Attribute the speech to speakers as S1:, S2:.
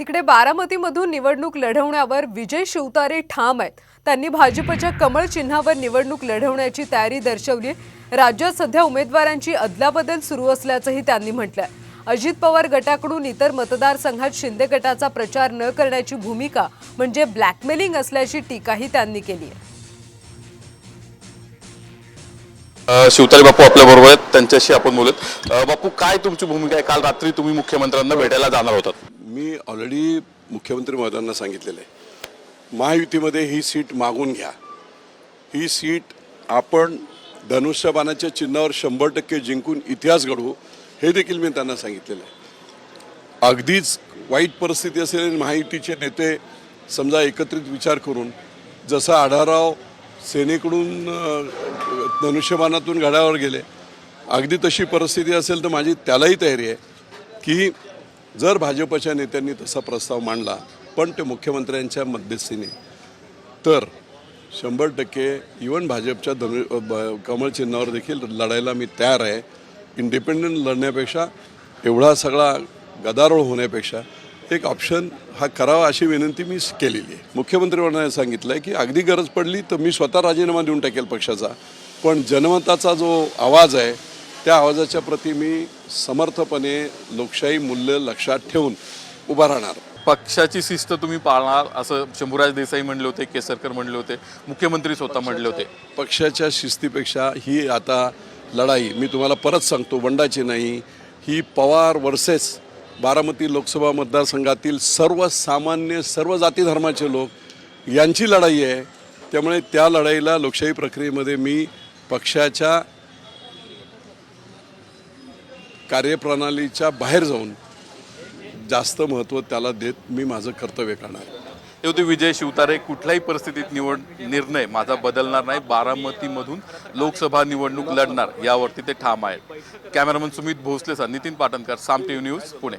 S1: तिकडे बारामतीमधून निवडणूक लढवण्यावर विजय शिवतारे ठाम आहेत। त्यांनी भाजपच्या कमळ चिन्हावर निवडणूक लढवण्याची तयारी दर्शवली। राज्यात सध्या उमेदवारांची अदलाबदल सुरू असल्याचंही त्यांनी म्हटलंय। अजित पवार गटाकडून इतर मतदारसंघात शिंदे गटाचा प्रचार न करण्याची भूमिका म्हणजे ब्लॅकमेलिंग असल्याची टीकाही त्यांनी केली आहे।
S2: शिवतारे बापू आपल्या बरोबर आहेत, त्यांच्याशी आपण बोलत। बापू, काय तुमची भूमिका आहे? काल रात्री तुम्ही मुख्यमंत्र्यांना भेटायला जाणार होतात।
S3: मी ऑलरेडी मुख्यमंत्री महोदयांना सांगितलेलं आहे, महायुतीमध्ये ही सीट मागून घ्या। ही सीट आपण धनुष्यबाणाच्या चिन्हावर 100% जिंकून इतिहास घडवू, हे देखील मी त्यांना सांगितलेलं आहे। अगदीच वाईट परिस्थिती असेल आणि महायुतीचे नेते समजा एकत्रित विचार करून, जसं आढाराव सेनेकडून धनुष्यबाणातून घड्यावर गेले, अगदी तशी परिस्थिती असेल तर माझी त्यालाही तयारी आहे की जर भाजपच्या नेत्यांनी तसा प्रस्ताव मांडला पण ते मुख्यमंत्र्यांच्या मध्यस्थीने, तर 100% इव्हन भाजपच्या कमळ चिन्हावर देखील लढायला मी तयार आहे। इंडिपेंडंट लढण्यापेक्षा, एवढा सगळा गदारोळ होण्यापेक्षा एक ऑप्शन हा करावा अशी विनंती मी केलेली आहे। मुख्यमंत्री महोदयांनी सांगितलं आहे की अगदी गरज पडली तर मी स्वतः राजीनामा देऊन टाकेल पक्षाचा, पण जनमताचा जो आवाज आहे त्या आवाजाच्या प्रती मी समर्थपणे लोकशाही मूल्य लक्षात ठेवून उभा राहणार।
S2: पक्षाची शिस्त तुम्ही पाळणार असं शंभूराज देसाई म्हणले होते, केसरकर म्हणले होते, मुख्यमंत्री स्वतः म्हणले होते।
S3: पक्षाच्या शिस्तीपेक्षा ही आता लढाई, मी तुम्हाला परत सांगतो, बंडाची नाही, ही पवार वर्सेस बारामती लोकसभा मतदारसंघातील सर्वसामान्य सर्व जाती धर्माचे लोक यांची लढाई आहे। त्यामुळे त्या लढाईला लोकशाही प्रक्रियेमध्ये मी पक्षाच्या कार्यप्रणालीच्या बाहेर जाऊन जास्त महत्त्व त्याला देत मी माझं कर्तव्य करणार।
S2: ते होते विजय शिवतारे। कुठल्याही परिस्थितीत निर्णय माझा बदलणार नाही, बारामतीमधून लोकसभा निवडणूक लढणार यावरती ते ठाम आहेत। कॅमेरामन सुमित भोसलेसह नितीन पाटणकर, साम टीव्ही न्यूज, पुणे।